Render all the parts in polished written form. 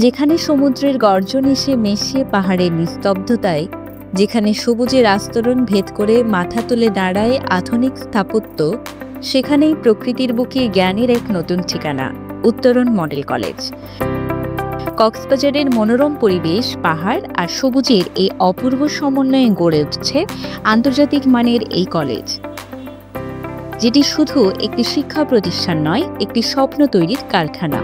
যেখানে সমুদ্রের গর্জন এসে মিশিয়ে পাহাড়ের নিস্তব্ধতায়, যেখানে সবুজের আস্তরণ ভেদ করে মাথা তুলে দাঁড়ায় আধুনিক স্থাপত্য, সেখানেই প্রকৃতির বুকে জ্ঞানের এক নতুন ঠিকানা, উত্তরণ মডেল কলেজ। কক্সবাজারের মনোরম পরিবেশ, পাহাড় আর সবুজের এই অপূর্ব সমন্বয়ে গড়ে উঠছে আন্তর্জাতিক মানের এই কলেজ, যেটি শুধু একটি শিক্ষা প্রতিষ্ঠান নয়, একটি স্বপ্ন তৈরির কারখানা।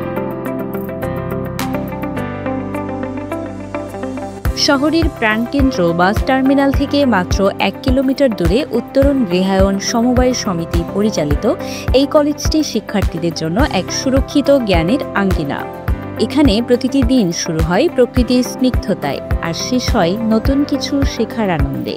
শহরের প্রাণকেন্দ্র বাস টার্মিনাল থেকে মাত্র ১ কিলোমিটার দূরে উত্তরণ গৃহায়ন সমবায় সমিতি পরিচালিত এই কলেজটি শিক্ষার্থীদের জন্য এক সুরক্ষিত জ্ঞানের আঙ্গিনা। এখানে প্রতিটি দিন শুরু হয় প্রকৃতির স্নিগ্ধতায় আর শেষ হয় নতুন কিছু শেখার আনন্দে।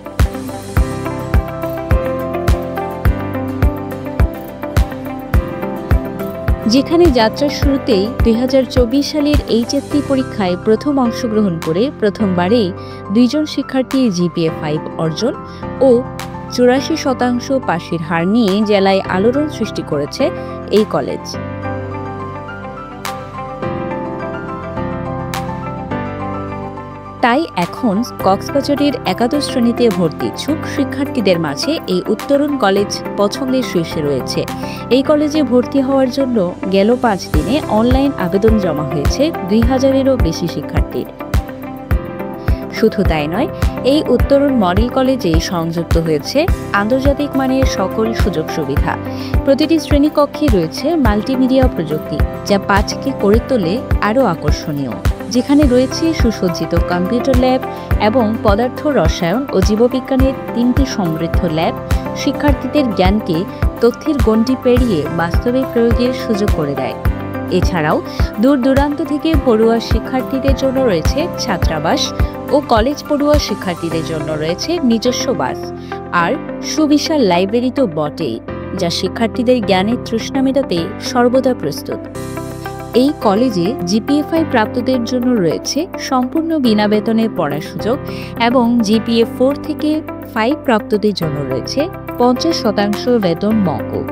যেখানে যাত্রার শুরুতেই ২০২৪ সালের এইচএসসি পরীক্ষায় প্রথম অংশগ্রহণ করে প্রথমবারেই ২ জন শিক্ষার্থী জিপিএ ৫ অর্জন ও ৮৪% পাশের হার নিয়ে জেলায় আলোড়ন সৃষ্টি করেছে এই কলেজ। তাই এখন কক্সবাজারের একাদশ শ্রেণীতে ভর্তি ইচ্ছুক শিক্ষার্থীদের মাঝে এই উত্তরণ কলেজ পছন্দের শীর্ষে রয়েছে। এই কলেজে ভর্তি হওয়ার জন্য গেল ৫ দিনে অনলাইন আবেদন জমা হয়েছে ২,০০০-এরও বেশি শিক্ষার্থীর। শুধু তাই নয়, এই উত্তরণ মডেল কলেজে সংযুক্ত হয়েছে আন্তর্জাতিক মানের সকল সুযোগ সুবিধা। প্রতিটি শ্রেণীকক্ষে রয়েছে মাল্টিমিডিয়া প্রযুক্তি, যা পাঠকে করে তোলে আরও আকর্ষণীয়। যেখানে রয়েছে সুসজ্জিত কম্পিউটার ল্যাব এবং পদার্থ রসায়ন ও জীববিজ্ঞানের ৩টি সমৃদ্ধ ল্যাব শিক্ষার্থীদের জ্ঞানকে তথ্যের গণ্ডি পেরিয়ে বাস্তবে প্রয়োগের সুযোগ করে দেয়। এছাড়াও দূর দূরান্ত থেকে পড়ুয়া শিক্ষার্থীদের জন্য রয়েছে ছাত্রাবাস ও কলেজ পড়ুয়া শিক্ষার্থীদের জন্য রয়েছে নিজস্ব বাস আর সুবিশাল লাইব্রেরি তো বটেই, যা শিক্ষার্থীদের জ্ঞানের তৃষ্ণা মেটাতে সর্বদা প্রস্তুত। এই কলেজে জিপিএ ৫ প্রাপ্তদের জন্য রয়েছে সম্পূর্ণ বিনা বেতনে পড়ার সুযোগ এবং জিপিএ ৪ থেকে ৫ প্রাপ্তদের জন্য রয়েছে ৫০% বেতন মওকুফ।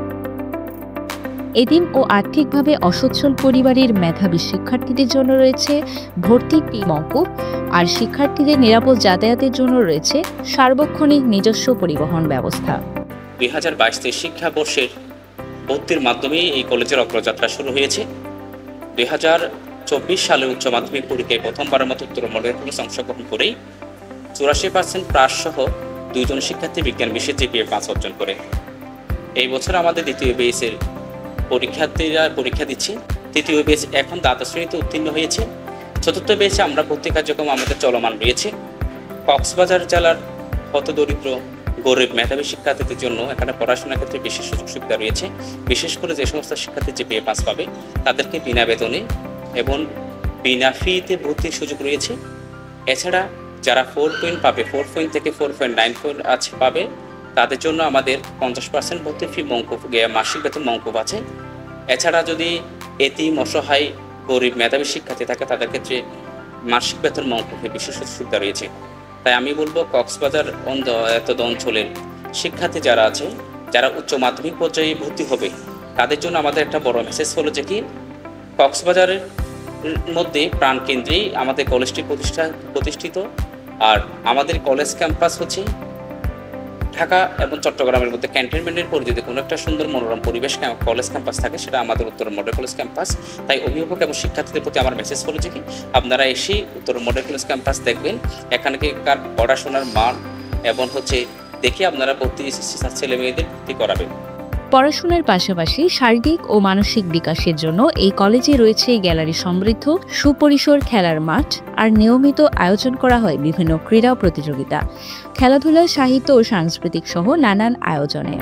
এতিম ও আর্থিকভাবে অসচ্ছল পরিবারের মেধাবী শিক্ষার্থীদের জন্য রয়েছে ভর্তি ফি মওকুফ আর শিক্ষার্থীদের নিরাপদ যাতায়াতের জন্য রয়েছে সার্বক্ষণিক নিজস্ব পরিবহন ব্যবস্থা। ২০২২ শিক্ষাবর্ষের ভর্তির মাধ্যমে এই কলেজের অগ্রযাত্রা শুরু হয়েছে। ২০২৪ সালে উচ্চ মাধ্যমিক পরীক্ষায় প্রথমবারের মতো উত্তরণ মডেল কলেজে অংশগ্রহণ করেই ৮৪% পাস সহ ২ জন শিক্ষার্থী বিজ্ঞান বিষয়ে জিপিএ ৫ অর্জন করে। এই বছর আমাদের দ্বিতীয় বেসের পরীক্ষার্থীরা পরীক্ষা দিচ্ছে। তৃতীয় বেস এখন দ্বাদশ শ্রেণীতে উত্তীর্ণ হয়েছে। চতুর্থ বেসে আমরা ভর্তি কার্যক্রম আমাদের চলমান রয়েছে। কক্সবাজার জেলার হতদরিদ্র গরিব মেধাবী শিক্ষার্থীদের জন্য এখানে পড়াশোনার ক্ষেত্রে বিশেষ সুযোগ সুবিধা রয়েছে। বিশেষ করে যে সমস্ত শিক্ষার্থী জিপিএ ৫ পাবে তাদেরকে বিনা বেতনে এবং বিনা ফিতে ভর্তির সুযোগ রয়েছে। এছাড়া যারা 4 পয়েন্ট পাবে, 4 পয়েন্ট থেকে 4.94 আছে পাবে, তাদের জন্য আমাদের ৫০% ভর্তি ফি মওকুফ, মাসিক বেতন মওকুফ আছে। এছাড়া যদি এতিম, অসহায়, গরিব মেধাবী শিক্ষার্থী থাকে তাদের ক্ষেত্রে মাসিক বেতন মওকুফে বিশেষ সুবিধা রয়েছে। তাই আমি বলবো কক্সবাজার এতদ অঞ্চলের শিক্ষার্থী যারা আছে, যারা উচ্চ মাধ্যমিক পর্যায়ে ভর্তি হবে, তাদের জন্য আমাদের একটা বড় মেসেজ হলো যে কি কক্সবাজারের মধ্যে প্রাণকেন্দ্রেই আমাদের কলেজটি প্রতিষ্ঠিত। আর আমাদের কলেজ ক্যাম্পাস হচ্ছে ঢাকা এবং চট্টগ্রামের মধ্যে ক্যান্টনমেন্টের পরিধিতে কোনো একটা সুন্দর মনোরম পরিবেশ কলেজ ক্যাম্পাস থাকে, সেটা আমাদের উত্তরণ মডেল কলেজ ক্যাম্পাস। তাই অভিভাবক এবং শিক্ষার্থীদের প্রতি আমার মেসেজ হলো যে কি আপনারা এসে উত্তরণ মডেল কলেজ ক্যাম্পাস দেখবেন, এখানকার পড়াশোনার মান এবং দেখে আপনারা ভর্তি ছেলে মেয়েদের ভর্তি করাবেন। পড়াশোনার পাশাপাশি শারীরিক ও মানসিক বিকাশের জন্য এই কলেজে রয়েছে গ্যালারি সমৃদ্ধ সুপরিসর খেলার মাঠ আর নিয়মিত আয়োজন করা হয় বিভিন্ন ক্রীড়া প্রতিযোগিতা, খেলাধুলা, সাহিত্য ও সাংস্কৃতিক সহ নানান আয়োজনে।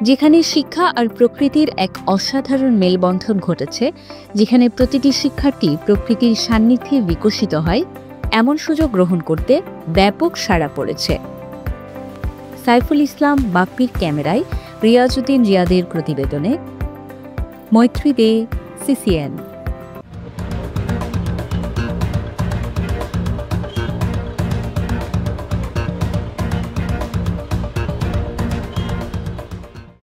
যেখানে শিক্ষা আর প্রকৃতির এক অসাধারণ মেলবন্ধন ঘটেছে, যেখানে প্রতিটি শিক্ষার্থী প্রকৃতির সান্নিধ্যে বিকশিত হয়, এমন সুযোগ গ্রহণ করতে ব্যাপক সাড়া পড়েছে। সাইফুল ইসলাম বাপ্পির ক্যামেরায় রিয়াজউদ্দিন রিয়াদের প্রতিবেদনে মৈত্রী দে, সিসিএন।